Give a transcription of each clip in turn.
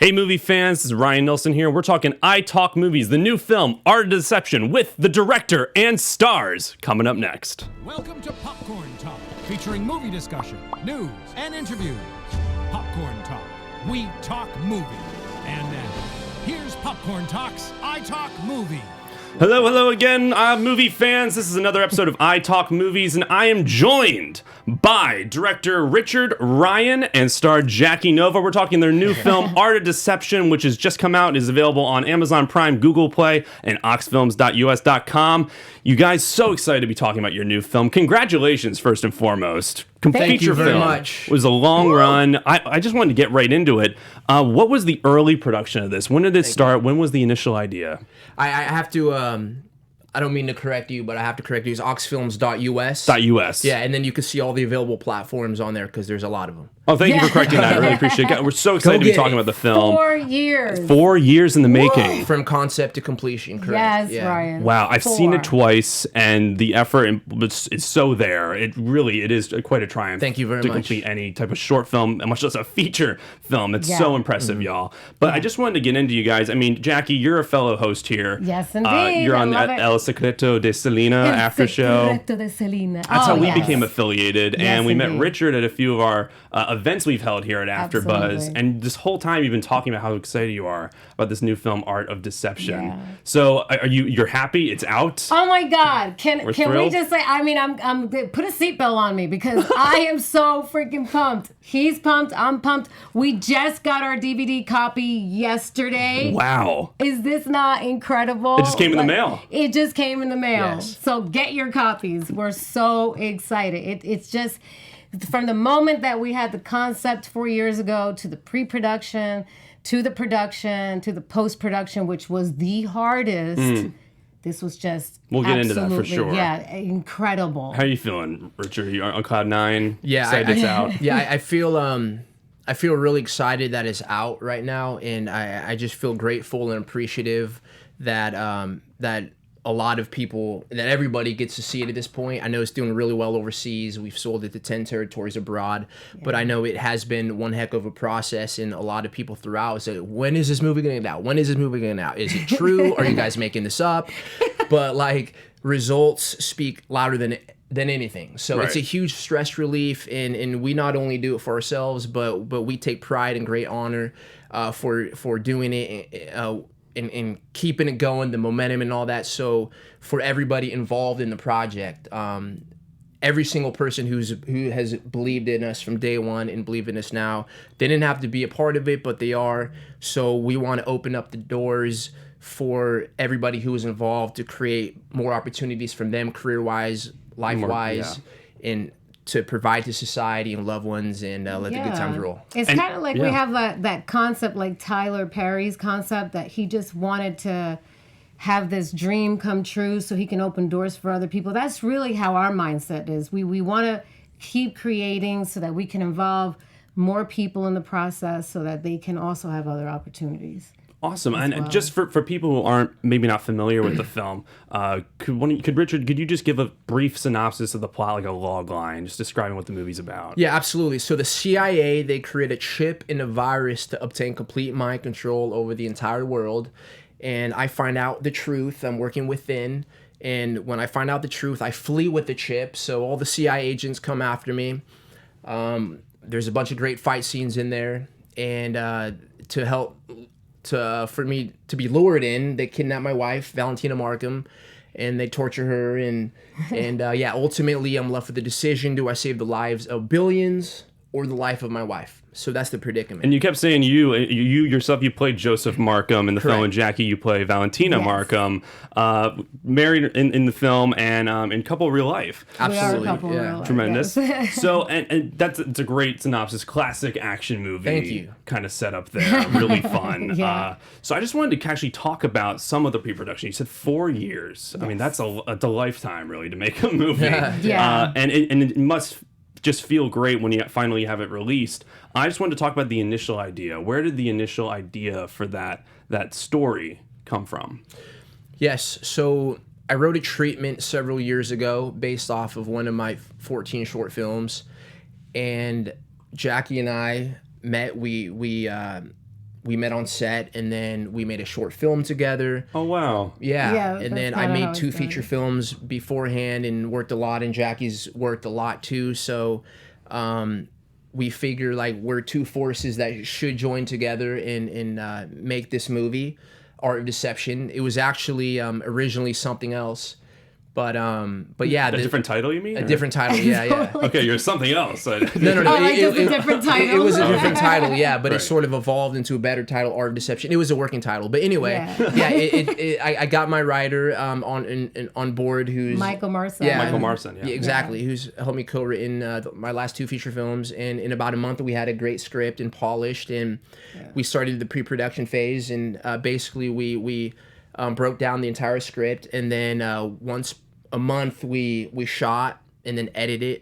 Hey movie fans, this is Ryan Nilsen here. We're talking iTalk Movies, the new film, Art of Deception, with the director and stars, coming up next. Welcome to Popcorn Talk, featuring movie discussion, news, and interviews. Popcorn Talk, we talk movie. And now, here's Popcorn Talk's iTalk Movie. Hello again, movie fans. This is another episode of iTalk Movies, and I am joined by director Richard Ryan and star Jackie Nova. We're talking their new film, Art of Deception, which has just come out and is available on Amazon Prime, Google Play, and oxfilms.us.com. You guys, so excited to be talking about your new film. Congratulations, first and foremost. Thank you very much. It was a long run. I just wanted to get right into it. What was the early production of this? When did it start? When was the initial idea? I have to, I don't mean to correct you, but I have to correct you. It's oxfilms.us. .us. Yeah, and then you can see all the available platforms on there because there's a lot of them. Oh, thank you for correcting that. I really appreciate it. We're so excited to be talking about the film. 4 years. 4 years in the making. From concept to completion, correct? Yes, Ryan. Wow, I've 4. seen it twice, and the effort is so there. It is quite a triumph. Thank you very to much. complete any type of short film, much less a feature film. It's so impressive, y'all. But I just wanted to get into you guys. I mean, Jackie, you're a fellow host here. Yes, indeed. You're on I the love it. El Secreto de Selena after show. Secreto de Selena. That's how we yes. became affiliated, Yes, and we met indeed. Richard at a few of our events we've held here at AfterBuzz. Absolutely. And this whole time you've been talking about how excited you are about this new film, Art of Deception. Yeah. So you're happy it's out? Oh my God! Can we thrilled. just say? I mean, I'm put a seatbelt on me because I am so freaking pumped. He's pumped. I'm pumped. We just got our DVD copy yesterday. Wow. Is this not incredible? It just came in the mail. It just came in the mail. Yes. So get your copies. We're so excited. It's just from the moment that we had the concept 4 years ago to the pre-production, to the production, to the post-production, which was the hardest. This was just We'll get into that for absolutely, sure. Yeah, incredible. How are you feeling, Richard? Are you on cloud nine? Yeah, Excited it's out. Yeah, I feel really excited that it's out right now, and I just feel grateful and appreciative that that a lot of people, that everybody gets to see it at this point. I know it's doing really well overseas. We've sold it to 10 territories abroad, but I know it has been one heck of a process, and a lot of people throughout say, when is this movie going to get out? When is this movie going to get out? Is it true? Are you guys making this up? But like, results speak louder than anything. So it's a huge stress relief, and we not only do it for ourselves, but we take pride and great honor for doing it and keeping it going, the momentum and all that. So for everybody involved in the project, every single person who has believed in us from day one and believe in us now, they didn't have to be a part of it, but they are. So we want to open up the doors for everybody who is involved to create more opportunities from them, career-wise, life-wise, and to provide to society and loved ones, and let the good times roll. It's kind of like we have that concept, like Tyler Perry's concept, that he just wanted to have this dream come true so he can open doors for other people. That's really how our mindset is. We want to keep creating so that we can involve more people in the process so that they can also have other opportunities. Awesome. And just for people who aren't maybe not familiar with the film, Richard, could you just give a brief synopsis of the plot, like a log line, just describing what the movie's about? Yeah, absolutely. So the CIA, they create a chip and a virus to obtain complete mind control over the entire world. And I find out the truth. I'm working within. And when I find out the truth, I flee with the chip. So all the CIA agents come after me. There's a bunch of great fight scenes in there. And for me to be lured in, they kidnap my wife, Valentina Markham, and they torture her, and ultimately I'm left with the decision: do I save the lives of billions or the life of my wife? So that's the predicament. And you kept saying you yourself, you played Joseph Markham in the film, and Jackie, you play Valentina Markham, married in the film and in couple real life. Absolutely, We are a couple real life, Tremendous. yes. So, and it's a great synopsis, classic action movie. Thank you. Kind of set up there, really fun. Yeah. So I just wanted to actually talk about some of the pre-production. You said 4 years. I mean, that's a lifetime really to make a movie. Yeah. And it must just feel great when you finally have it released. I just wanted to talk about the initial idea. Where did the initial idea for that story come from? Yes, so I wrote a treatment several years ago based off of one of my 14 short films, and Jackie and I met. We we met on set, and then we made a short film together. Oh wow. Yeah, Yeah, and that's then I kinda how made it 2 started. feature films beforehand and worked a lot, and Jackie's worked a lot too. So we figure like we're 2 forces that should join together and make this movie, Art of Deception. It was actually originally something else, but yeah, A different title, you mean? a different title. Yeah, yeah. Okay, you're something else. No. Oh, like just a different title. It was a different title, yeah, but it Right. sort of evolved into a better title, Art of Deception. It was a working title, but anyway, Yeah. I got my writer on board, who's Michael Marson. Yeah, Michael Marson, yeah. exactly, who's helped me co-written my last 2 feature films, and in about a month we had a great script and polished, and we started the pre-production phase, and basically we broke down the entire script, and then once a month we shot and then edited,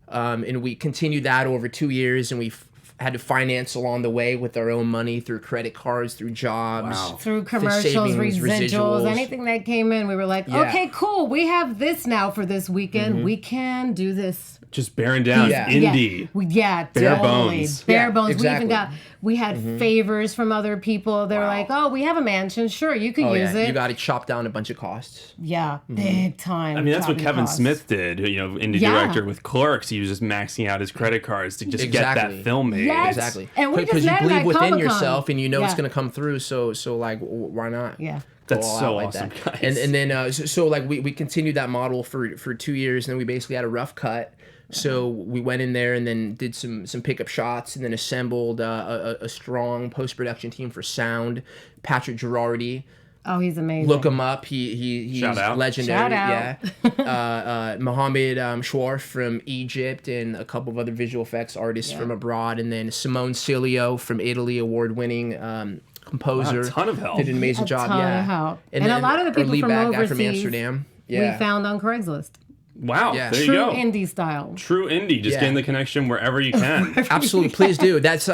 and we continued that over 2 years, and we had to finance along the way with our own money through credit cards, through jobs, Wow. Through commercials, savings, residuals, anything that came in, we were like, Yeah. okay, cool. We have this now for this weekend. We can do this. Just bearing down Yeah. indie. Yeah, Bare totally. bones. Bare Yeah, bones. exactly. We had favors from other people. They were like, oh, we have a mansion. Sure, you could Oh use yeah, it. you got to chop down a bunch of costs. Yeah, big time. I mean, that's what chopping Kevin costs. Smith did, indie Yeah. director with Clerks. He was just maxing out his credit cards to just get Exactly. that film made. Yes. Exactly, And we just because you met him believe at within Comic-Con. yourself, and you know it's Yeah. going to come through. So like, why not? Yeah. Go That's all so out like awesome, that. guys. And then so like we continued that model for 2 years, and then we basically had a rough cut. So we went in there and then did some pickup shots, and then assembled a strong post-production team for sound. Patrick Girardi, Oh, he's amazing. look him up. He's Shout out. legendary. Shout out. Yeah. Mohammed Schwarf from Egypt, and a couple of other visual effects artists from abroad, and then Simone Cilio from Italy, award-winning composer. Wow, a ton of help. Did an amazing A job. ton Yeah. of help. And then a lot of the our people lead from bad guy overseas from Amsterdam. Yeah. we found on Craigslist. Wow, Yeah. there you True go. indie style. True indie. Just Yeah. getting the connection wherever you can. Absolutely, please do. That's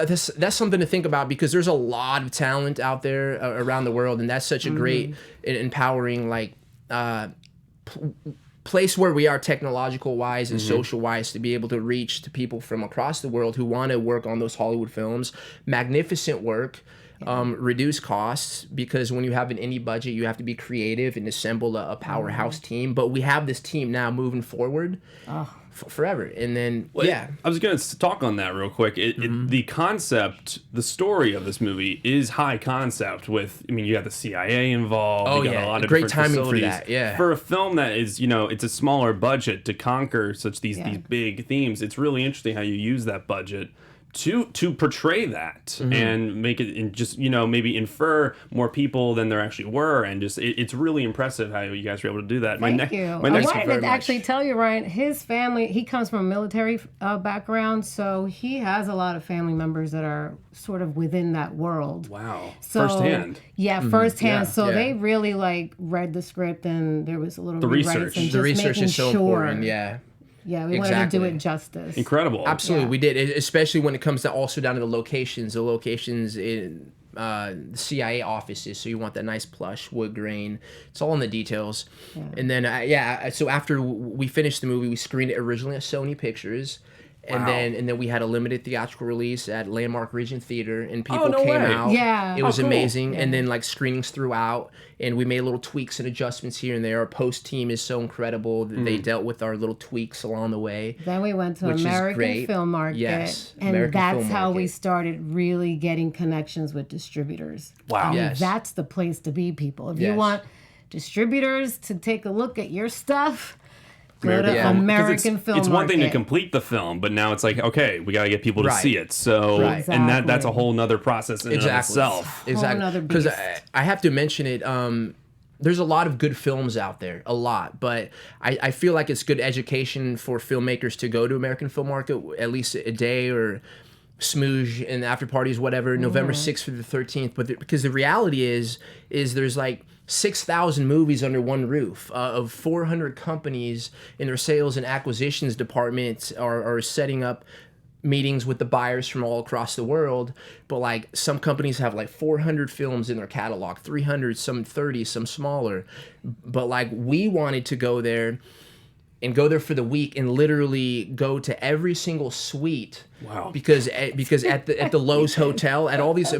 something to think about, because there's a lot of talent out there around the world, and that's such a great and empowering place where we are technological wise and social wise, to be able to reach to people from across the world who want to work on those Hollywood films. Magnificent work. Reduce costs, because when you have an indie budget, you have to be creative and assemble a powerhouse team. But we have this team now moving forward forever. And then, yeah. I was going to talk on that real quick. The concept, the story of this movie is high concept. You got the CIA involved. Oh, you got yeah. a lot of Great different timing for facilities. that, yeah. For a film that is, it's a smaller budget to conquer these big themes. It's really interesting how you use that budget to portray that and make it, and just maybe infer more people than there actually were, and just it's really impressive how you guys were able to do that. Thank you. My I next wanted to actually tell you, Ryan, his family, he comes from a military background, so he has a lot of family members that are sort of within that world. Wow, So, firsthand. Yeah, firsthand. Yeah. So Yeah. they really read the script, and there was a little The rewrites research. and The just The research making is so sure. important. Yeah. Yeah, we wanted to do Exactly. it justice. Incredible. Absolutely, Yeah. we did, especially when it comes to also down to the locations. The locations in the CIA offices, so you want that nice plush wood grain. It's all in the details. And then, so after we finished the movie, we screened it originally at Sony Pictures. And Wow. then we had a limited theatrical release at Landmark Regent Theater, and people no came way. out. Yeah. It was cool. amazing. And then screenings throughout, and we made little tweaks and adjustments here and there. Our post team is so incredible that they dealt with our little tweaks along the way. Then we went to Which is American great. Film Market, Yes, and American that's Film how we Market. started really getting connections with distributors. Wow. I mean, Yes. that's the place to be, people. If you Yes. want distributors to take a look at your stuff, go to Film. 'Cause American Film it's one thing to Market. complete the film, but now it's like, okay, we got to get people to Right. see it. So, Right. and that's a Exactly. whole nother process in and of itself. Exactly. nother Because beast. I have to mention it. There's a lot of good films out there, a lot, but I feel like it's good education for filmmakers to go to American Film Market at least a day, or smooge in the after parties, whatever, November 6th through the 13th. But because the reality is there's 6,000 movies under one roof, of 400 companies in their sales and acquisitions departments are setting up meetings with the buyers from all across the world. But some companies have 400 films in their catalog, 300, some 30, some smaller. But we wanted to go there and go there for the week and literally go to every single suite. Wow. Because at the Lowe's Hotel, at all these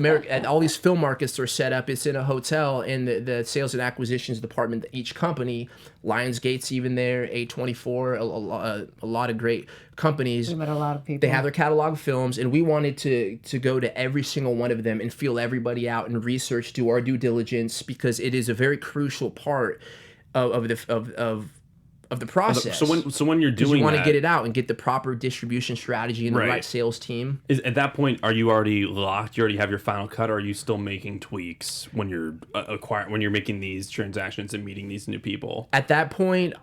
film markets are set up, it's in a hotel, and the sales and acquisitions department, each company, Lionsgate's even there, A24, a lot of great companies. We met a lot of people. They have their catalog of films, and we wanted to go to every single one of them and feel everybody out and research, do our due diligence, because it is a very crucial part of the process. So when you're doing you want that, to get it out and get the proper distribution strategy and the right sales team. At that point, are you already locked? You already have your final cut, or are you still making tweaks when you're when you're making these transactions and meeting these new people? At that point,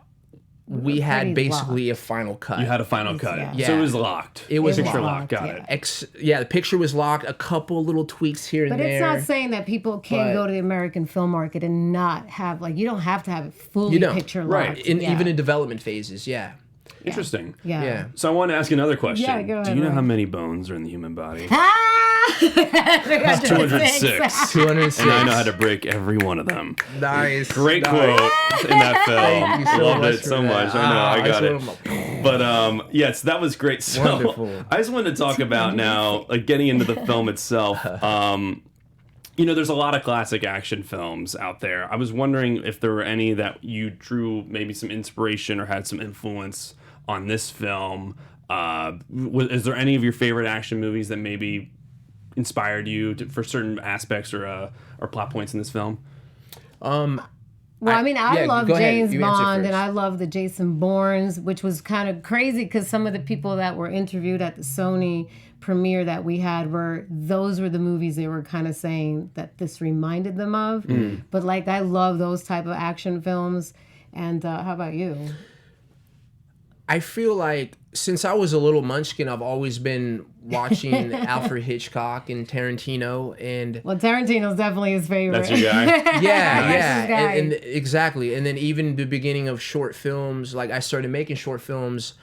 we had basically a final cut. You had a final cut, Yeah. so it was locked. It was picture locked. Got yeah. it. The picture was locked. A couple little tweaks here and But there. it's not saying that people can't go to the American film market and not have, like, you don't have to have it fully picture Right. locked. Even in development phases, yeah. Interesting. Yeah. So I want to ask you another question. Yeah, go ahead, Do you know Ryan. how many bones are in the human body? Ah! 206. 206. And I know how to break every one of them. Nice. Great quote in that film. Thank you so Loved much it for so that. much. I know, I got it. it. But yes, that was great. So Wonderful. I just wanted to talk about now, like getting into the film itself. You know, there's a lot of classic action films out there. I was wondering if there were any that you drew maybe some inspiration or had some influence on this film. Is there any of your favorite action movies that maybe inspired you for certain aspects or plot points in this film? Well, I mean, I love go ahead. James You answer Bond, and first. I love the Jason Bournes, which was kind of crazy because some of the people that were interviewed at the Sony premiere that we had those were the movies they were kind of saying that this reminded them of. But like, I love those type of action films. And how about you? I feel like since I was a little munchkin, I've always been watching Alfred Hitchcock and Tarantino, and Well, Tarantino's definitely his favorite. That's your guy. yeah, his guy. and exactly. And then even the beginning of short films, like I started making short films,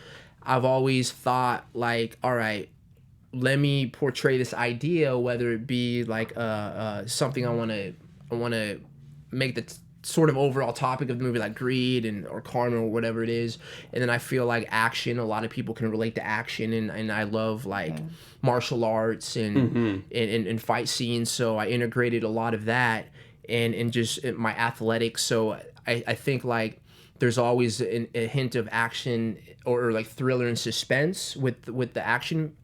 I've always thought like, all right, let me portray this idea, whether it be like something I want to make the sort of overall topic of the movie, like greed or karma or whatever it is. And then I feel like action, a lot of people can relate to action, and I love like martial arts and fight scenes, so I integrated a lot of that and just my athletics. So I think like there's always a hint of action or like thriller and suspense with the action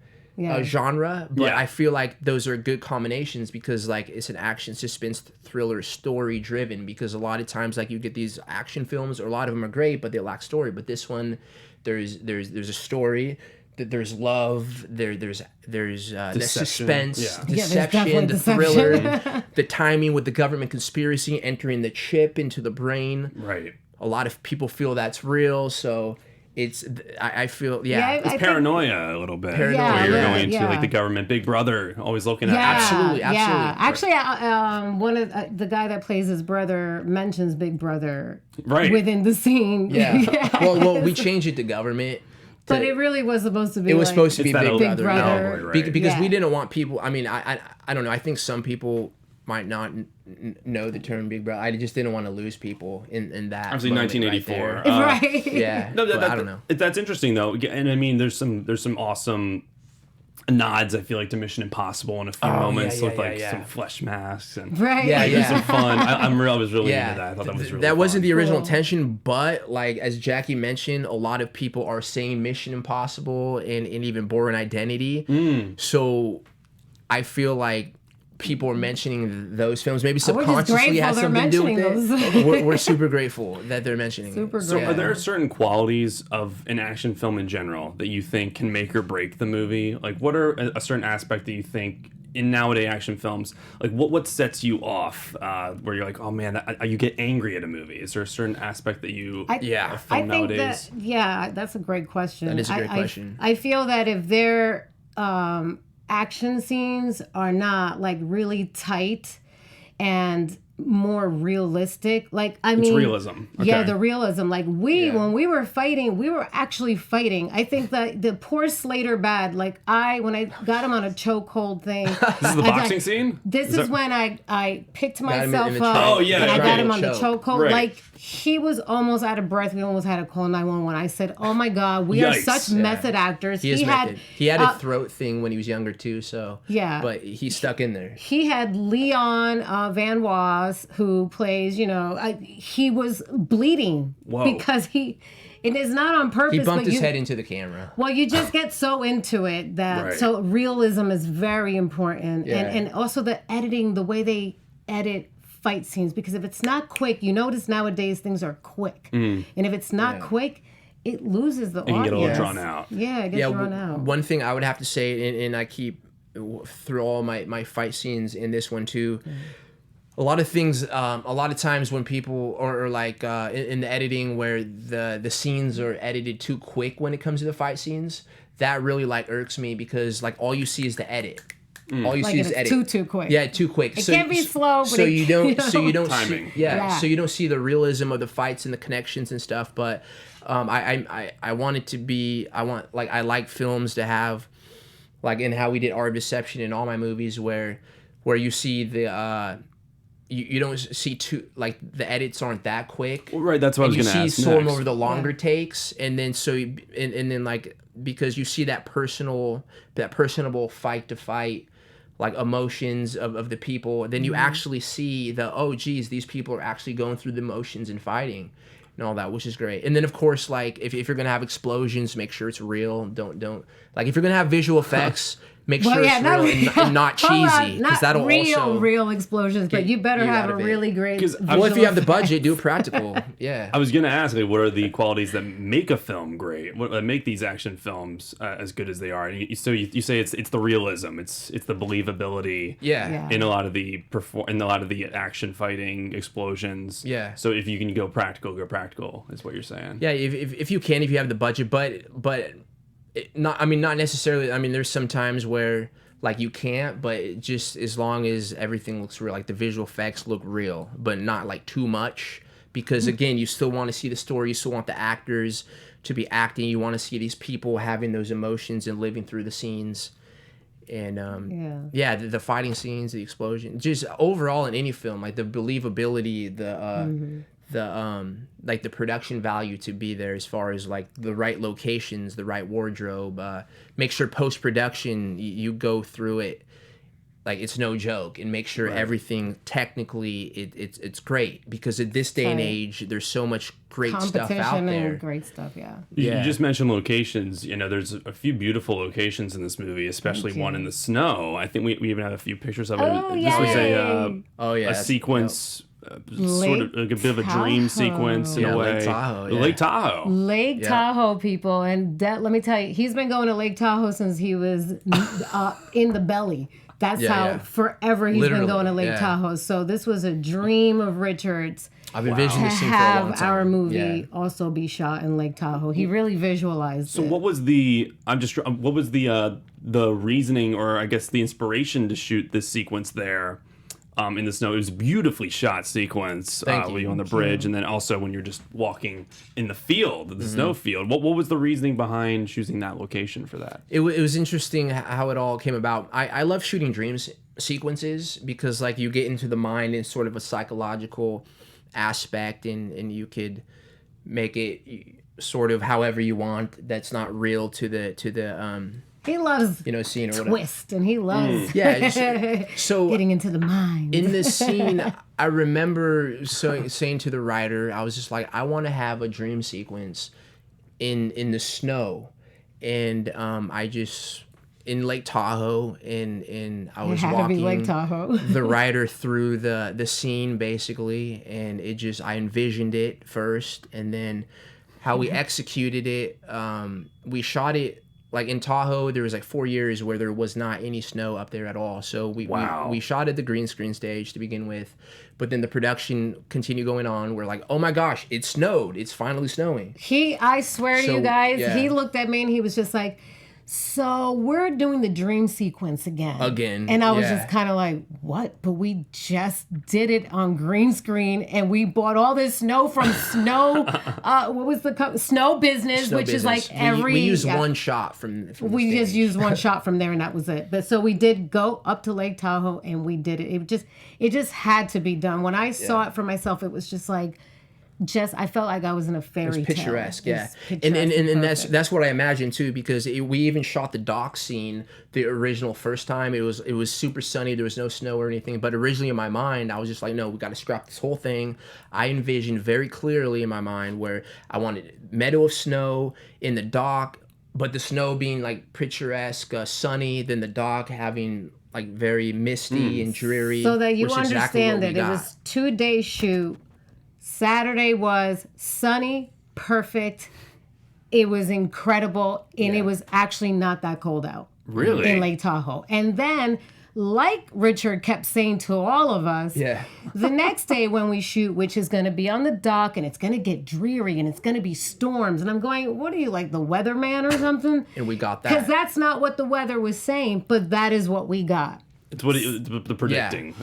genre, but I feel like those are good combinations because like it's an action suspense thriller story driven, because a lot of times like you get these action films, or a lot of them are great but they lack story, but this one there's a story, there's love, there's the suspense, deception, the thriller, the timing with the government conspiracy entering the chip into the brain. Right. A lot of people feel that's real, so I feel It's paranoia a little bit. Paranoia. Where you're Yeah, going to yeah. like the government, Big Brother, always looking at. Absolutely. Yeah. Actually, one of the guy that plays his brother mentions Big Brother within the scene. Yeah. Well, we changed it to government. But it really was supposed to be. It was like, supposed to be It's that Big Big Brother. Brother. Right. Because we didn't want people. I mean, I don't know. I think some people might not know the term Big Brother. I just didn't want to lose people in that. Obviously, moment 1984. right there. Right. Yeah. No, I don't know. That's interesting though, and I mean, there's some awesome nods. I feel like to Mission Impossible in a few moments with some flesh masks and Right. Yeah, there's some yeah. fun. I was really Yeah, into that. I thought that was really that wasn't fun. the original Cool. intention, but like as Jackie mentioned, a lot of people are saying Mission Impossible and even Born Identity. So I feel like people are mentioning those films. Maybe We're just subconsciously grateful has they're something to do with mentioning it. We're super grateful that they're mentioning Super it. So, great. are there certain qualities of an action film in general that you think can make or break the movie? Like, what are a certain aspect that you think in nowadays action films, like what sets you off? Where you're like, oh man, you get angry at a movie. Is there a certain aspect that you I film think nowadays? that's a great question. That is a great question. I feel that if their action scenes are not like really tight and more realistic. Like, I It's mean, realism. Yeah, Okay. the realism. Like when we were fighting, we were actually fighting. I think that the poor Slater Bad, like when I got him on a chokehold thing. This is the boxing scene? This is when I picked him in myself the up. Oh, yeah, and I got right. him on the chokehold. Right. Like, he was almost out of breath. We almost had to call 911. I said, "Oh my God, we are Yikes. such method actors." He had a throat thing when he was younger too, so Yeah. But he stuck in there. He had Leon Van Was, who plays, he was bleeding. Whoa. Because it is not on purpose. He bumped but his head into the camera. Well, you just get so into it that Right. so realism is very important, Yeah. and also the editing, the way they edit fight scenes, because if it's not quick, you notice nowadays things are quick, and if it's not quick, it loses the And you audience. get a little drawn out. Yeah, it gets drawn out. One thing I would have to say, and I keep through all my fight scenes in this one too. A lot of things, a lot of times when people or like in the editing where the scenes are edited too quick when it comes to the fight scenes, that really like irks me because like all you see is the edit. All you Like see if is it's edit. too quick. Yeah, too quick. It can't be slow, but so you don't. So you don't Timing. see. Yeah, Yeah. So you don't see the realism of the fights and the connections and stuff. But I want it to be. I like films to have, like in how we did Art of Deception in all my movies, where you see the. You don't see like the edits aren't that quick. Right, that's what I was going to ask. You see some next. over the longer takes, and then and then like because you see that personable fight to fight, like emotions of the people. Then you actually see these people are actually going through the motions and fighting, and all that, which is great. And then of course, like if you're gonna have explosions, make sure it's real. Don't like if you're gonna have visual effects. Make sure it's real and not cheesy, because that'll real explosions, but you better have a really great. 'Cause Well, if you have the visual budget, do it practical. Yeah. I was going to ask, like, what are the qualities that make a film great? What make these action films as good as they are? And you say it's the realism, it's the believability. Yeah. In a lot of the action fighting explosions. Yeah. So if you can go practical is what you're saying. Yeah, if you have the budget, but not necessarily. I mean, there's some times where like you can't, but just as long as everything looks real, like the visual effects look real, but not like too much, because again, you still want to see the story, you still want the actors to be acting, you want to see these people having those emotions and living through the scenes. And the fighting scenes, the explosion, just overall in any film, like the believability, the production value to be there, as far as like the right locations, the right wardrobe, make sure post-production you go through it like it's no joke, and make sure everything technically it's great, because at this day and age there's so much great stuff out there. And great stuff, yeah. You just mentioned locations. There's a few beautiful locations in this movie, especially one in the snow. I think we even have a few pictures of it. Oh, This was yay. a sequence, sort of like a bit of a dream sequence in a way. Lake Tahoe. Yeah. Lake Tahoe. Lake Tahoe, people, and let me tell you, he's been going to Lake Tahoe since he was in the belly. That's how forever he's been going to Lake Tahoe. So this was a dream of Richard's. I've envisioned this to scene for a long have time. our movie also be shot in Lake Tahoe. He really visualized it. So what was the reasoning, or I guess the inspiration to shoot this sequence there in the snow? It was a beautifully shot sequence with you on the bridge, and then also when you're just walking in the field, the snow field. What was the reasoning behind choosing that location for that? It was interesting how it all came about. I love shooting dreams sequences, because like you get into the mind in sort of a psychological aspect, and you could make it sort of however you want, that's not real to the he loves scene or whatever. twist, and he loves so getting into the mind. in this scene, I remember saying to the writer, I was just like, I want to have a dream sequence in the snow, and I just in Lake Tahoe, and I was walking Lake Tahoe. the writer through the scene basically, and I envisioned it first, and then how we executed it. We shot it like in Tahoe. There was like 4 years where there was not any snow up there at all. So we shot at the green screen stage to begin with, but then the production continued going on. We're like, oh my gosh, it snowed! It's finally snowing. I swear to you guys, yeah. he looked at me and he was just like, so we're doing the dream sequence again. And I was just kind of like, what? But we just did it on green screen, and we bought all this snow from Snow, what was the Snow Business, Snow which Business. is like every... We used one shot from the We just stage. used one shot from there, and that was it. But so we did go up to Lake Tahoe, and we did it. It just had to be done. When I saw it for myself, it was just like... I felt like I was in a fairy tale. Picturesque, yeah. Picturesque And perfect. that's what I imagined too, because we even shot the dock scene the original first time. It was super sunny. There was no snow or anything. But originally in my mind, I was just like, no, we got to scrap this whole thing. I envisioned very clearly in my mind where I wanted meadow of snow in the dock, but the snow being like picturesque, sunny, then the dock having like very misty and dreary. So that you which is exactly understand what we that it got. was 2-day shoot. Saturday was sunny, perfect. It was incredible, and it was actually not that cold out. Really? In Lake Tahoe. And then, like Richard kept saying to all of us, the next day when we shoot, which is going to be on the dock, and it's going to get dreary, and it's going to be storms. And I'm going, what are you, like the weatherman or something? And we got that. Because that's not what the weather was saying, but that is what we got. It's what the predicting.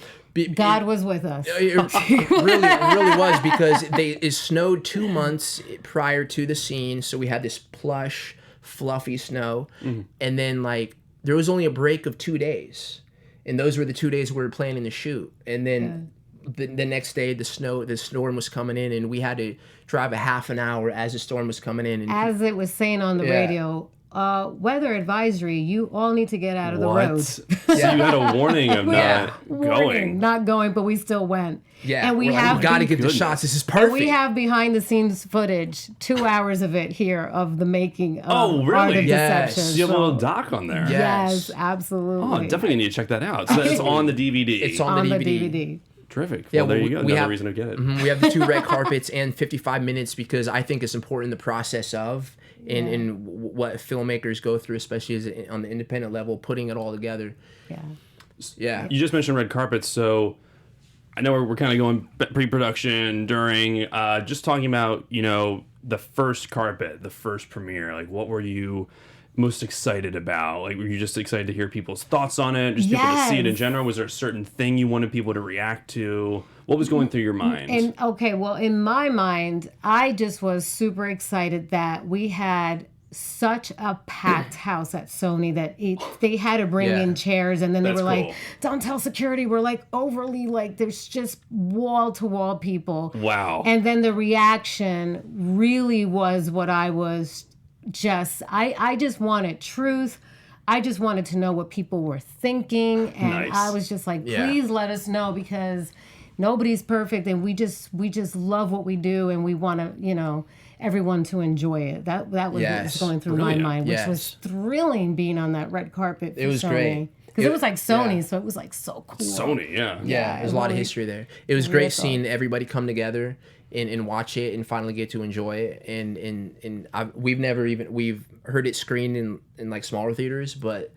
God was with us. It really was, because it snowed 2 months prior to the scene, so we had this plush, fluffy snow, and then like there was only a break of 2 days, and those were the 2 days we were planning to shoot, and then the next day the storm was coming in, and we had to drive a half an hour as the storm was coming in. And as it was saying on the radio, weather advisory, you all need to get out of the road. So you had a warning of not going, but we still went. Yeah, and we got to get the shots. This is perfect. We have behind the scenes footage, 2 hours of it here of the making of Oh, really? Art of Yes. Deception. You have a little doc on there. Yes, absolutely. Oh, definitely need to check that out. So it's on the DVD. It's on the DVD. Terrific. Yeah, Well, there you go. we Another have- reason to get it. We have the 2 red carpets and 55 minutes, because I think it's important the process of and what filmmakers go through, especially as on the independent level, putting it all together. Yeah. You just mentioned red carpets, so I know we're kind of going pre-production, during, just talking about, the first carpet, the first premiere. Like, what were you most excited about? Like, were you just excited to hear people's thoughts on it? Just people to see it in general? Was there a certain thing you wanted people to react to? What was going through your mind? And in my mind, I just was super excited that we had such a packed house at Sony that they had to bring in chairs, and then they That's were cool. like, don't tell security, we're like overly, like there's just wall to wall people. Wow. And then the reaction really was what I was I just wanted truth. I just wanted to know what people were thinking, and Nice. I was just like, please let us know, because nobody's perfect, and we just love what we do, and we want to, everyone to enjoy it. That was what was going through Brilliant. my mind, which was thrilling, being on that red carpet for It was Sony. great. Because it was like Sony, so it was like so cool. Sony, yeah. Yeah, there's a lot of history there. It was great seeing everybody come together and watch it and finally get to enjoy it. And we've heard it screened in like smaller theaters, but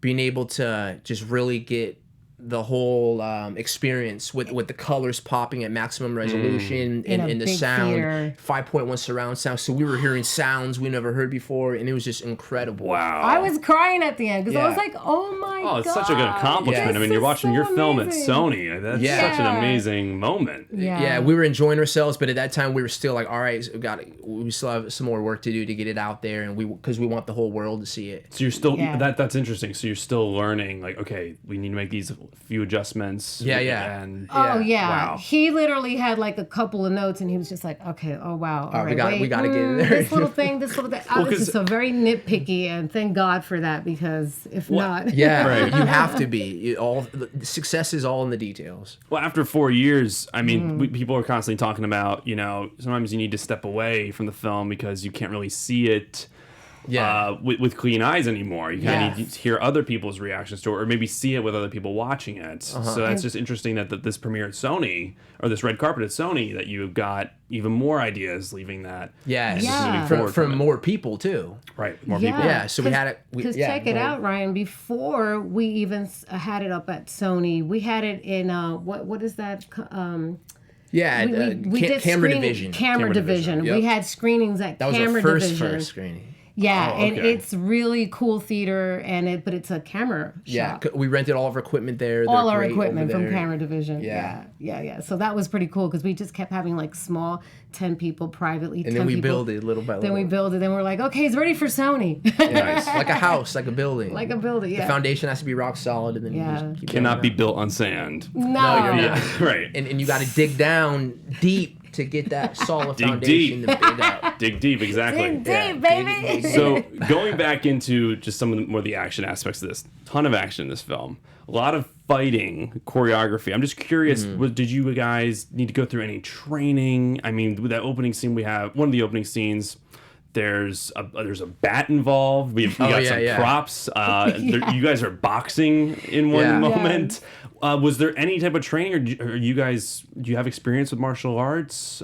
being able to just really get the whole experience with the colors popping at maximum resolution In a and the big sound, theater. 5.1 surround sound. So we were hearing sounds we never heard before, and it was just incredible. Wow. I was crying at the end because I was like, oh my God. Oh, it's such a good accomplishment. Yeah. I mean, you're This is watching so your film at amazing. Sony. That's such an amazing moment. Yeah, we were enjoying ourselves, but at that time we were still like, all right, we still have some more work to do to get it out there, and because we want the whole world to see it. So you're still Yeah. that's interesting. So you're still learning, like, okay, we need to make these few adjustments. Yeah. And Oh yeah, Wow. he literally had like a couple of notes, and he was just like, "Okay, oh wow, all right, we gotta get in there." This little thing, this little thing." I was 'cause- just so very nitpicky, and thank God for that, because if not, Yeah, Right. you have to be. The success is all in the details. Well, after 4 years, I mean, Mm-hmm. people are constantly talking about, sometimes you need to step away from the film because you can't really see it with clean eyes anymore. You kind of need to hear other people's reactions to it, or maybe see it with other people watching it. So that's just interesting that this premiere at Sony, or this red carpet at Sony, that you've got even more ideas leaving that. Yes, Yeah. Moving forward from it. more people too. Right, more yeah. people. Yeah, so we had it. Because check it out, Ryan. Before we even had it up at Sony, we had it in what is that? Yeah, We did camera screening- division. Camera division. Yep. We had screenings at That was Camera our Division. first screening. Yeah, Oh, and okay. it's really cool theater, but it's a camera shop. We rented all of our equipment there. They're All our great equipment over from there. Camera Division. Yeah. Yeah. So that was pretty cool because we just kept having like small 10 people privately. And then we build it little by little. Then we build it. Then we're like, okay, it's ready for Sony. Nice. Like a house, like a building. Like a building, yeah. The foundation has to be rock solid, and then Yeah. you just keep Cannot be going built on sand. No, you're not. Yeah, right. and you got to dig down deep to get that solid Dig foundation deep. to build up. Dig deep, exactly. Dig Yeah, deep, baby. So going back into just some of the more the action aspects of this, ton of action in this film, a lot of fighting, choreography. I'm just curious, did you guys need to go through any training? I mean, with that opening scene we have, one of the opening scenes, there's a bat involved. We got some props. You guys are boxing in one Yeah. moment. Was there any type of training, or do you have experience with martial arts?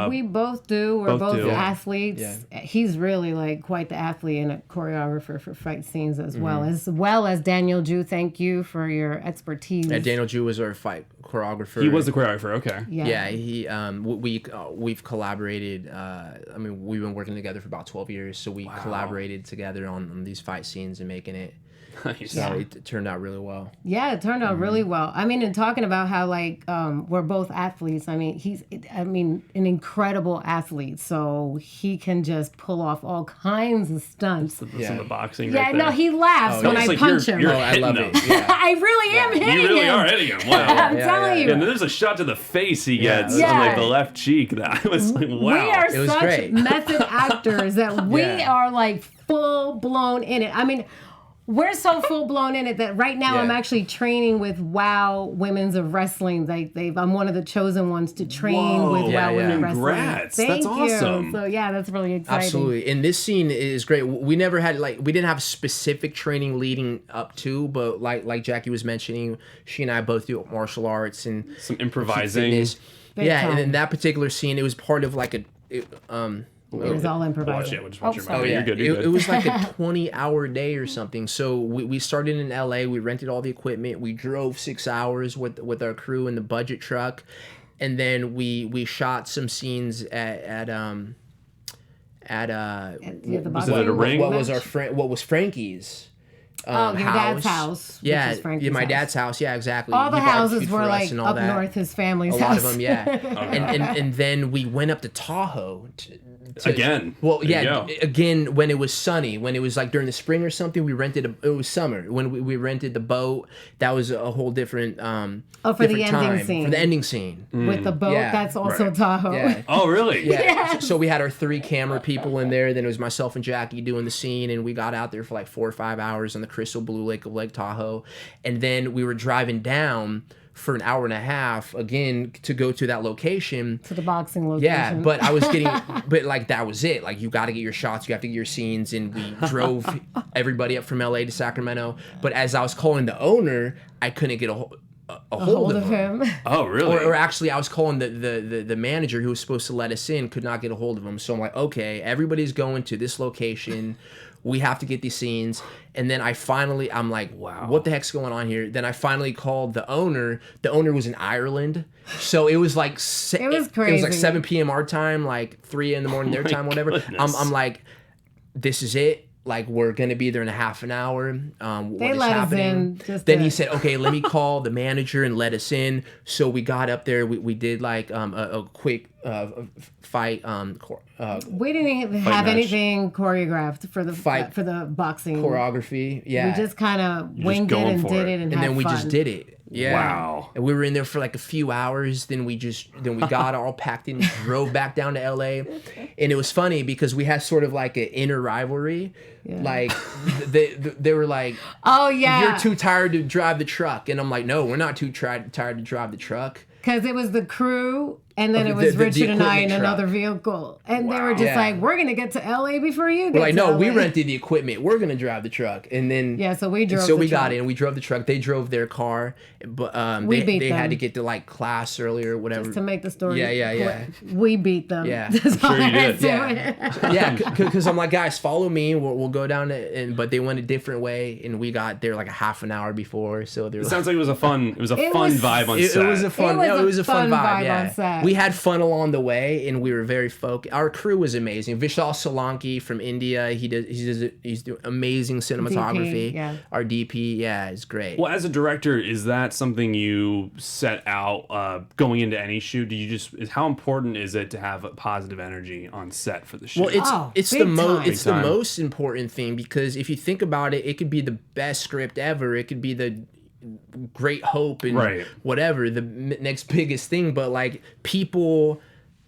We both do. We're both both do. athletes. Yeah. He's really like quite the athlete and a choreographer for fight scenes Mm-hmm. as well as Daniel Ju. Thank you for your expertise. Yeah, Daniel Ju was our fight choreographer. He was the choreographer. Okay. Yeah, he we've collaborated. I mean, we've been working together for about 12 years, so we collaborated together on these fight scenes and making it. Nice. So it turned out really well. Yeah, it turned out really well. I mean, and talking about how like we're both athletes. I mean, he's an incredible athlete. So he can just pull off all kinds of stunts. Some of the boxing. Yeah, right no, there. he laughs when It's I like punch you're him. Oh, I love hitting it. them. Yeah. I really am hitting You really him. are hitting him. Wow. I'm telling you. And then there's a shot to the face he gets Yeah. on like the left cheek. That I was like, wow. We are It was such great. method actors that we Yeah. are like full blown in it. I mean, we're so full blown in it that right now I'm Yeah. actually training with WOW Women's of Wrestling. I'm one of the chosen ones to train Whoa. with Yeah, WOW Women of Wrestling. Congrats. Thank That's you. awesome. So yeah, that's really exciting. Absolutely. And this scene is great. We never had we didn't have specific training leading up to, but like Jackie was mentioning, she and I both do martial arts and Some improvising. fitness. Big Yeah, time. and in that particular scene, it was part of like It was all improvised. We'll just watch your sorry. mouth. yeah, You're good. You're good. it was like a 20-hour day or something. So we started in LA. We rented all the equipment. We drove 6 hours with our crew in the budget truck, and then we shot some scenes at The Was boxing it a ring? what was match? what was Frankie's. Oh, your dad's house. which Yeah, is Frankie's my house. dad's house. Yeah, exactly. All the He houses barbecued were for us like and all up that. north, his family's A house. lot of them, yeah. and then we went up to Tahoe. Again. Well, There you yeah. go. Again, when it was sunny, when it was like during the spring or something, we rented. It was summer when we rented the boat. That was a whole different. Oh, for the different ending time. scene. For the ending scene. With the boat, Yeah, that's also right. Tahoe. Yeah. Oh, really? Yeah. So we had our 3 camera people in there. Then it was myself and Jackie doing the scene, and we got out there for like 4 or 5 hours on the crystal blue lake of Lake Tahoe, and then we were driving down for an hour and a half again to go to that location. To the boxing location. Yeah, but I was getting, but like that was it. Like you got to get your shots, you have to get your scenes, and we drove everybody up from LA to Sacramento. But as I was calling the owner, I couldn't get a hold of him. Oh, really? Or actually, I was calling the manager who was supposed to let us in, could not get a hold of him. So I'm like, okay, everybody's going to this location. We have to get these scenes. And then I'm like, wow, what the heck's going on here? Then I finally called the owner. The owner was in Ireland. So it was like, It was It was crazy. like 7 p.m. our time, like 3 in the morning their time, whatever. goodness. I'm like, this is it. Like, we're going to be there in a half an hour. What They is let us happening? in just Then to- he said, okay, let me call the manager and let us in. So we got up there. We did like a quick fight. We didn't even have match. anything choreographed for the Fight for the boxing. choreography. Yeah. We just kind of winged it going and for did it. it and and had then we fun. just did it. Yeah. Wow. And we were in there for like a few hours. Then we got all packed in, drove back down to LA. And it was funny because we had sort of like an inner rivalry. Yeah. Like they were like, Oh yeah. you're too tired to drive the truck. And I'm like, no, we're not too tired to drive the truck. Because it was the crew, and then Okay, it was the Richard and I in equipment truck. another vehicle. And they were just Yeah. like, we're going to get to LA before you get We're like, to no, LA. we rented the equipment. We're going to drive the truck. And then Yeah, so we drove So the we got truck. in. We drove the truck. They drove their car, but We they beat had them. to get to like class earlier, or whatever. To make the story. Yeah. We beat them. Yeah. That's all Sure you I did. had to say. Yeah, because I'm like, guys, follow me. We'll go down, but they went a different way, and we got there like a half an hour before. So they were It sounds like it was a fun It fun was- vibe on it set. was a fun, It was it was a fun vibe. on Yeah, set. we had fun along the way, and we were very focused. Our crew was amazing. Vishal Solanki from India, he's doing amazing cinematography. DP, Our DP, is great. Well, as a director, is that something you set out going into any shoot? Do you how important is it to have a positive energy on set for the shoot? Well, it's big the time. it's the most important thing, because if you think about it, it could be the best script ever. It could be the great hope and whatever, the next biggest thing, but like people,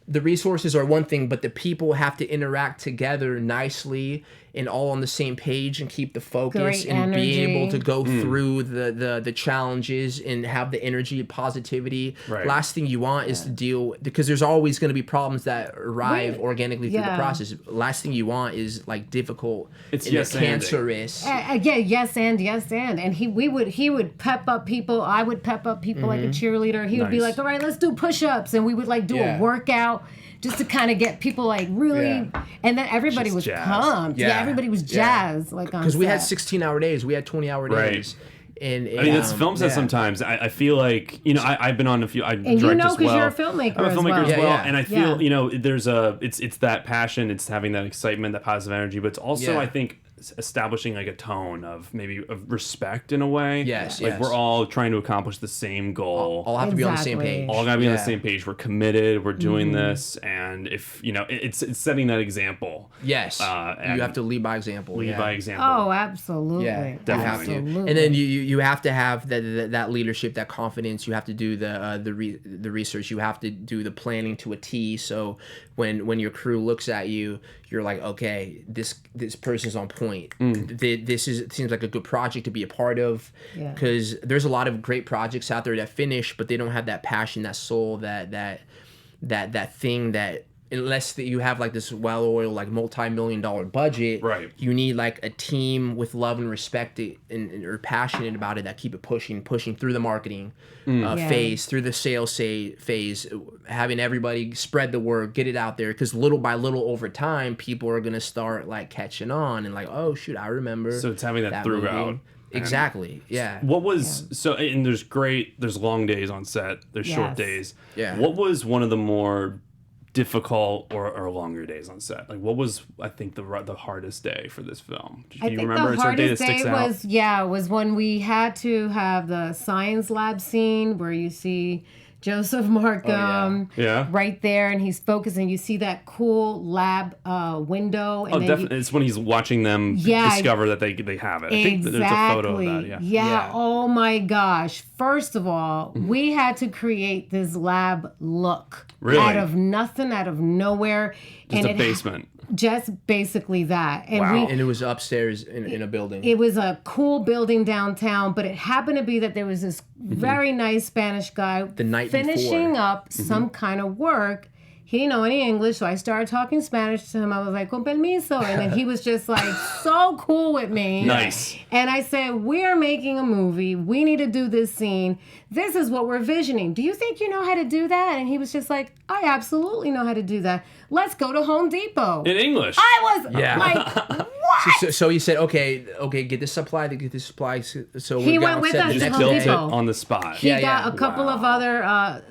the resources are one thing, but the people have to interact together nicely and all on the same page and keep the focus Great and be energy. able to go through the challenges and have the energy and positivity. Last thing you want is to deal, because there's always going to be problems that arrive organically through the process. Last thing you want is like difficult and cancerous. Yes and he would pep up people. I would pep up people like a cheerleader. He would be like, all right, let's do push-ups, and we would like do a workout just to kind of get people like really, and then everybody was pumped. Everybody was jazzed, like on because we had set. 16-hour days, we had 20-hour days. And I mean, it's film set sometimes. I feel like, I've been on a few. I direct you know, as well. because you're a filmmaker. I'm a filmmaker as well, and I feel there's it's that passion, it's having that excitement, that positive energy, but it's also I think establishing like a tone of maybe of respect in a way. Like we're all trying to accomplish the same goal. All have to be on the same page. All gotta be on the same page. We're committed. We're doing this, and if it's setting that example. Yes, you have to lead by example. Lead by example. Oh, absolutely. Yeah, definitely. And then you have to have that leadership, that confidence. You have to do the research. You have to do the planning to a T. So when your crew looks at you, you're like, okay, this person's on point. This seems like a good project to be a part of, because there's a lot of great projects out there that finish, but they don't have that passion, that soul, that thing that, unless you have like this well-oiled like multi-million-dollar budget, you need like a team with love and respect and are passionate about it, that keep it pushing through the marketing phase, through the sales phase, having everybody spread the word, get it out there, because little by little over time people are gonna start like catching on and like, oh shoot, I remember. So it's having that throughout. Movie. Exactly. Yeah. What was and there's long days on set, there's short days. Yeah. What was one of the more difficult or longer days on set? Like, what was, I think, the hardest day for this film? Do you remember? The hardest day was when we had to have the science lab scene where you see Joseph Markham right there, and he's focusing. You see that cool lab window. And definitely. It's when he's watching them discover that they have it. I think that there's a photo of that. Yeah. Oh my gosh. First of all, we had to create this lab look. Really? Out of nothing, out of nowhere. Just a basement. Just basically that. And and it was upstairs in a building. It was a cool building downtown, but it happened to be that there was this very nice Spanish guy the night finishing before. up some kind of work. He didn't know any English, so I started talking Spanish to him. I was like, con permiso. And then he was just like so cool with me. Nice. And I said, we're making a movie. We need to do this scene. This is what we're visioning. Do you think you know how to do that? And he was just like, I absolutely know how to do that. Let's go to Home Depot. In English. I was like, what? So he said, okay, get this supply, So he went with us to just Home built it Depot. on the spot. He got a couple of other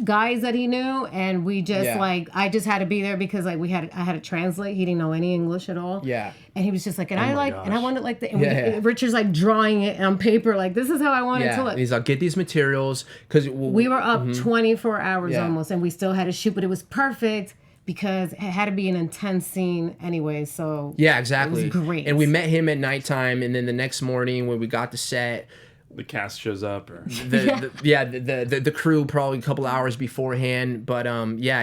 guys that he knew, and we just I just had to be there because like I had to translate. He didn't know any English at all. Yeah. And he was just like, and I wanted like the Richard's like drawing it on paper, like this is how I want it to look. And he's like, get these materials, because we were up 24 hours almost, and we still had to shoot, but it was perfect. Because it had to be an intense scene anyway, so exactly. It was great. And we met him at nighttime, and then the next morning when we got to set, the cast shows up, or the crew probably a couple hours beforehand. But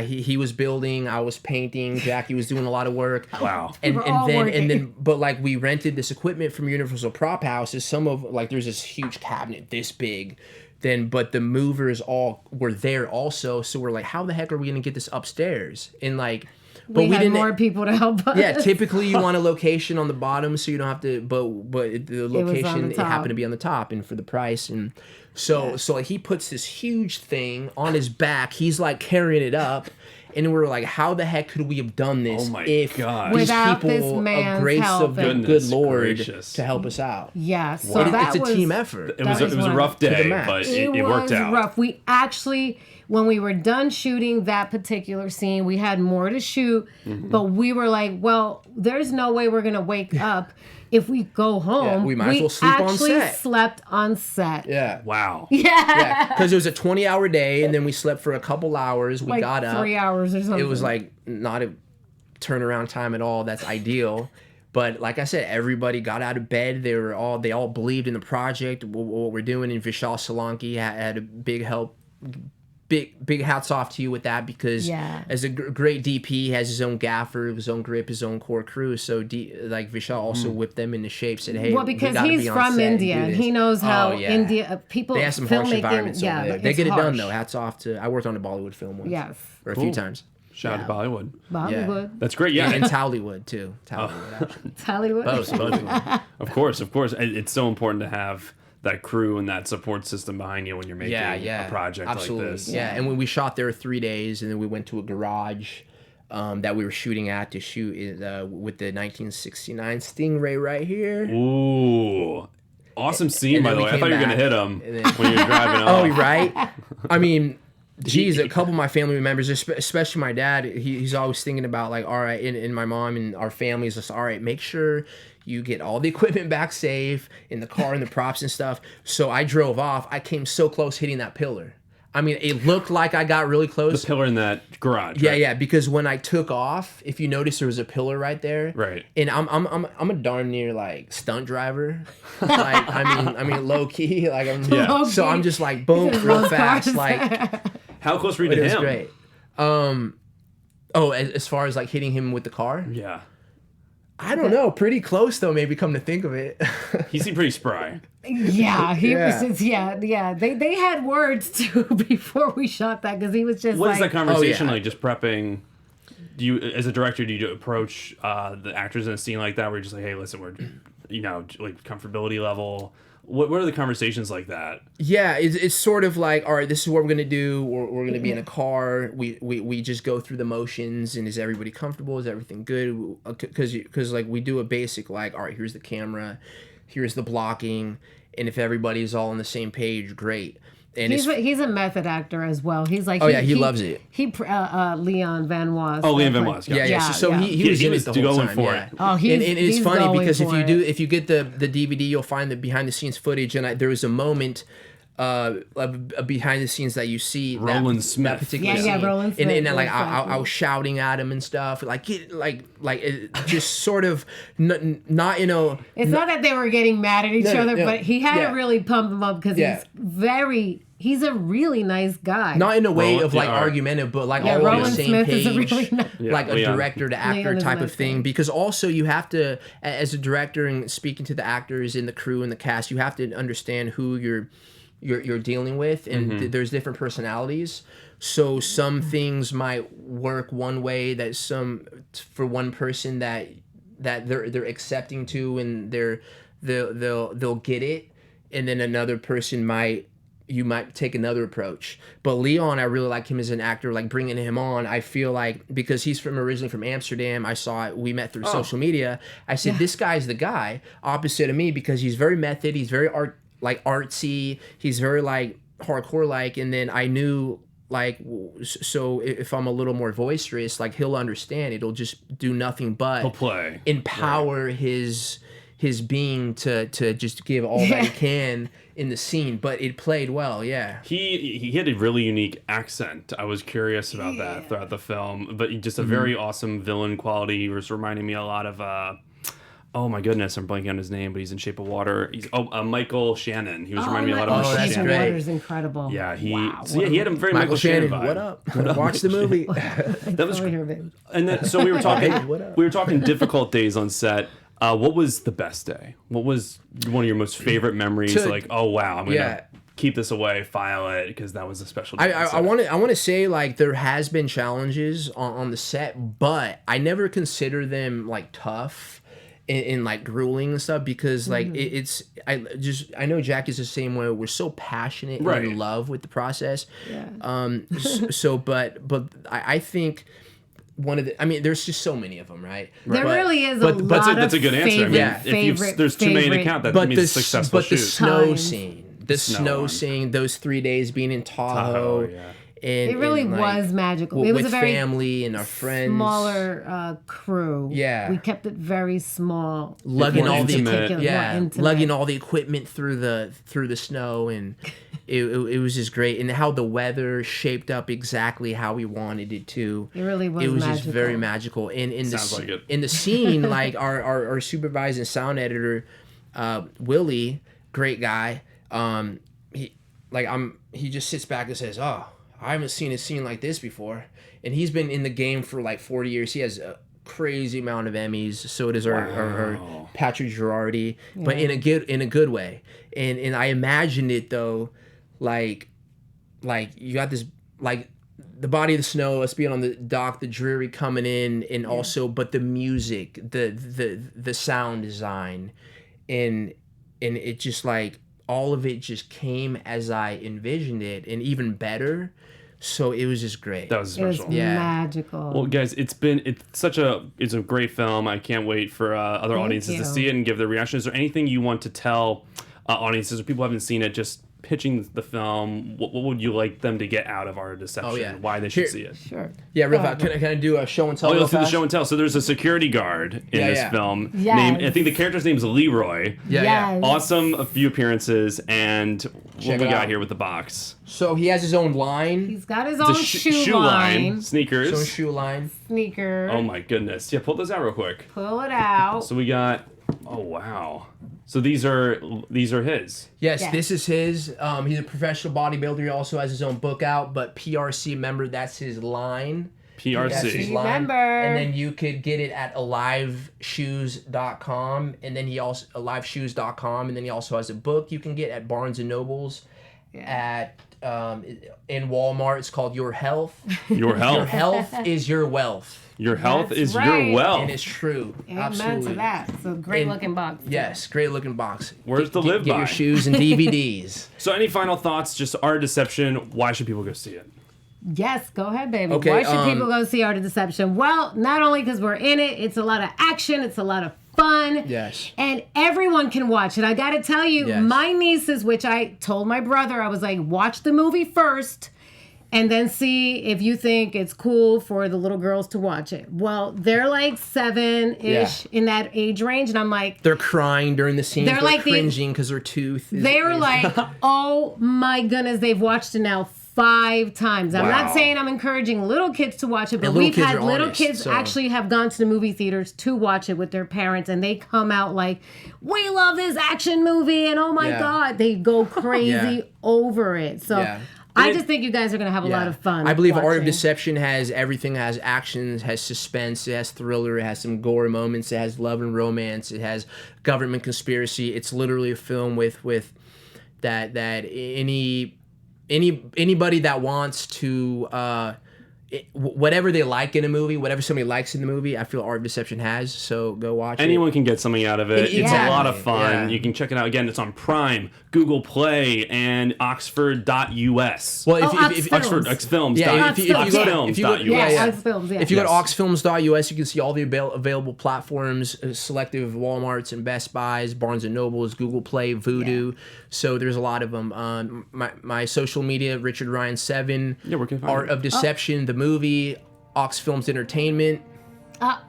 he was building, I was painting, Jackie was doing a lot of work. Wow. And then but like we rented this equipment from Universal Prop Houses. Some of like there's this huge cabinet this big. But the movers all were there also, so we're like, how the heck are we gonna get this upstairs? And like, we had more people to help us. Yeah, typically you want a location on the bottom so you don't have to, but the location it happened to be on the top, and for the price, and so like he puts this huge thing on his back. He's like carrying it up. and we were like, how the heck could we have done this if God. these Without people this of man's grace help of the and- good Lord gracious. to help us out? Yeah, so It- that it's a was, team effort. It was That a was rough to the day, max. but It it worked was out. rough. We actually, when we were done shooting that particular scene, we had more to shoot, but we were like, well, there's no way we're gonna wake up if we go home. Yeah, we might as well sleep on actually set. slept on set. Yeah. Wow. Yeah, because it was a 20-hour day, and then we slept for a couple hours. We Like got up. 3 hours or something. It was like not a turnaround time at all. That's ideal. But like I said, everybody got out of bed. They all believed in the project, what we're doing. And Vishal Solanki had a big help. Big hats off to you with that, because as a great DP, he has his own gaffer, his own grip, his own core crew. So like Vishal also whipped them into shape. Said, hey, well, we because gotta he's be on from set and India do and this. he knows how Oh, yeah. India people They have some harsh filmmaking. environments over there. They it's get it done harsh. though. Hats off to. I worked on a Bollywood film once. Yes. Or a Cool. few times. Shout out to Bollywood. Bollywood. That's great. Yeah. And Tollywood too. Tollywood, actually. It's Hollywood. Both of them. Of course. It's so important to have that crew and that support system behind you when you're making a project absolutely. like this. Yeah, and when we shot there 3 days, and then we went to a garage that we were shooting at to shoot with the 1969 Stingray right here. Ooh. Awesome scene, And by then the we way. I thought came you were going to hit back, him and then- when you were driving off. Oh, right? I mean, geez, a couple of my family members, especially my dad, he's always thinking about, like, all right, and my mom and our family is just, all right, make sure you get all the equipment back safe in the car and the props and stuff. So I drove off. I came so close hitting that pillar. I mean, it looked like I got really close. The pillar in that garage. Yeah, right? yeah, because when I took off, if you notice, there was a pillar right there. Right. And I'm a darn near like stunt driver. Like I mean low key. Like I'm Low so key. I'm just like boom He said real low fast. cars. Like How close were you it to was him? great. As far as like hitting him with the car, Yeah. I don't know. Pretty close though. Maybe come to think of it. He seemed pretty spry. Yeah, he Yeah. was just yeah. They had words too before we shot that because he was just What like is that conversation yeah. like? Just prepping. Do you, as a director, do you approach the actors in a scene like that where you're just like, hey, listen, we're, like comfortability level? What are the conversations like that? Yeah, it's sort of like, all right, this is what we're gonna do. We're gonna be in a car. We just go through the motions, and is everybody comfortable? Is everything good? Because like we do a basic like, all right, here's the camera, here's the blocking, and if everybody's all on the same page, great. And he's a method actor as well. He's like he loves it. Leon Van Was. Oh, Leon Van Was. Yeah. Yeah, So yeah. he was He in was it the whole going time. for Yeah. it. Oh, and it's he's funny going because for it. if you get the DVD, you'll find the behind the scenes footage, and there was a moment. Behind the scenes that you see Roland that Smith. particular Yeah, scene. Roland and Smith, like I exactly. was shouting at him and stuff like it just sort of not It's not that they were getting mad at each other, no, but he had yeah. to really pump him up because Yeah. he's a really nice guy. not in a way Roland- of like yeah, argumentative, but like Yeah, all on the Roland same Smith page, is a really nice- like a Leon. director to actor Leon is a type nice of thing. guy. Because also you have to, as a director and speaking to the actors and the crew and the cast, you have to understand who you're dealing with, and there's different personalities. So some things might work one way that for one person that they're accepting to, and they'll get it, and then another person you might take another approach. But Leon, I really like him as an actor. Like bringing him on, I feel like because he's originally from Amsterdam, I saw it. We met through social media. I said, this guy's the guy opposite of me because he's very method. He's very artsy. He's very like hardcore like. And then I knew like, so if I'm a little more boisterous, like he'll understand. It'll just do nothing but He'll play. empower his being to just give all that he can in the scene. But it played well. Yeah. He had a really unique accent. I was curious about that throughout the film, but just a very awesome villain quality. He was reminding me a lot of oh my goodness, I'm blanking on his name, but he's in Shape of Water. He's Michael Shannon. He was reminding me a lot of Michael that's Shape of Shannon. great. Water is incredible. Yeah, Wow, he had a very Michael Shannon, vibe. what up? Watch the movie. That was Over here, babe. And then so we were talking. Hey, what up? We were talking difficult days on set. What was the best day? What was one of your most favorite memories? To- like, oh wow, I'm gonna Yeah. keep this away, file it because that was a special day. on I set. want to say like there has been challenges on the set, but I never consider them like tough. and like grueling and stuff, because like I know Jack is the same way. We're so passionate and in love with the process. But I think one of the, I mean, there's just so many of them, right? There really is a lot that's a good answer. I mean, if there's too many to count, that means it's successful shoot. But the snow scene, those 3 days being in Tahoe. And, it really was magical. It was with a very family and our friends, smaller crew. Yeah, we kept it very small, lugging all the equipment. Lugging all the equipment through the snow, and it was just great. And how the weather shaped up exactly how we wanted it to. It really was. It was magical. just very magical. And in the scene, like our supervising sound editor, Willie, great guy. He just sits back and says, "Oh, I haven't seen a scene like this before." And he's been in the game for like 40 years. He has a crazy amount of Emmys. So does our Patrick Girardi, but in a good way. And I imagined it though, like you got this, like the body of the snow, us being on the dock, the dreary coming in, and also, but the music, the sound design, and it just like, all of it just came as I envisioned it, and even better. So it was just great. That was special. It was magical. Well, guys, it's a great film. I can't wait for other audiences to see it and give their reaction. Is there anything you want to tell audiences or people who haven't seen it, just pitching the film? What would you like them to get out of Art of Deception? Why they should see it? Sure. Yeah, real fast. Can I do a show and tell? Let's do the show and tell. So there's a security guard in this film. Named, I think the character's name is Leroy. Awesome, a few appearances, and what we got here with the box. So he has his own line. He's got his own shoe line. Sneakers. His own shoe line. Sneaker. Oh my goodness. Yeah, pull those out real quick. Pull it out. So we got, oh wow. So these are his. Yes, this is his. He's a professional bodybuilder. He also has his own book out, but PRC, remember, that's his line. PRC. That's his line. Remember. And then you could get it at aliveshoes.com, and then aliveshoes.com, and then he also has a book you can get at Barnes and Nobles, at in Walmart. It's called Your Health. Your Health. Your health is your wealth. Your health is right. your wealth. And it's true. Amen Absolutely. to that. So great looking box. Yes, great looking box. Where's the live Get by? your shoes and DVDs. So any final thoughts? Just Art of Deception. Why should people go see it? Yes, go ahead, baby. Okay, Why should people go see Art of Deception? Well, not only because we're in it, it's a lot of action, it's a lot of fun. Yes. And everyone can watch it. I got to tell you, my nieces, which I told my brother, I was like, watch the movie first and then see if you think it's cool for the little girls to watch it. Well, they're like 7-ish in that age range, and I'm like... They're crying during the scene. They're like cringing because their tooth is... They were like, oh my goodness, they've watched it now 5 times. I'm not saying I'm encouraging little kids to watch it, but we've had little kids actually have gone to the movie theaters to watch it with their parents, and they come out like, we love this action movie, and oh my God, they go crazy over it. So... I just think you guys are going to have a lot of fun. I believe Art of Deception has everything. It has action, it has suspense, it has thriller, it has some gore moments, it has love and romance, it has government conspiracy. It's literally a film with that anybody that wants to whatever they like in a movie, whatever somebody likes in the movie, I feel Art of Deception has. So go watch it. Anyone can get something out of it. It's a lot of fun. Yeah. You can check it out. Again, it's on Prime, Google Play, and Oxford.us. Well, if Oxford, Xfilms. If you go to oxfilms.us, you can see all the available platforms, selective Walmarts and Best Buys, Barnes and Nobles, Google Play, Vudu. So there's a lot of them. My social media, Richard Ryan 7. Yeah, where can I find Art of Deception, the movie, Ox Films Entertainment.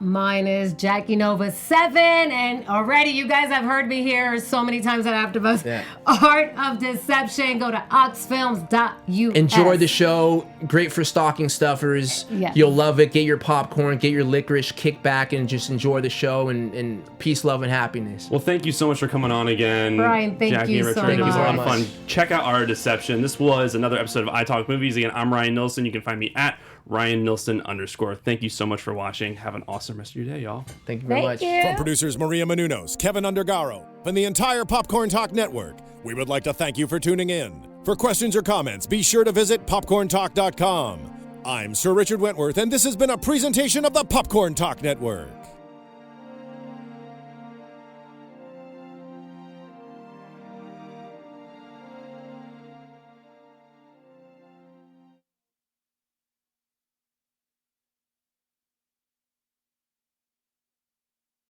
Mine is Jackie Nova 7, and already you guys have heard me here so many times that after us. Art of Deception. Go to oxfilms.us. Enjoy the show. Great for stocking stuffers. You'll love it. Get your popcorn, get your licorice, kick back, and just enjoy the show. And peace, love, and happiness. Well, thank you so much for coming on again, Brian. Thank Jackie you and Richard. so much. It was a lot of fun. Check out Art of Deception. This was another episode of iTalk Movies. Again, I'm Ryan Nilsen. You can find me at Ryan Nilsen _. Thank you so much for watching. Have an awesome rest of your day, y'all. Thank you very much. From producers Maria Menounos, Kevin Undergaro, and the entire Popcorn Talk Network, we would like to thank you for tuning in. For questions or comments, be sure to visit popcorntalk.com. I'm Sir Richard Wentworth, and this has been a presentation of the Popcorn Talk Network.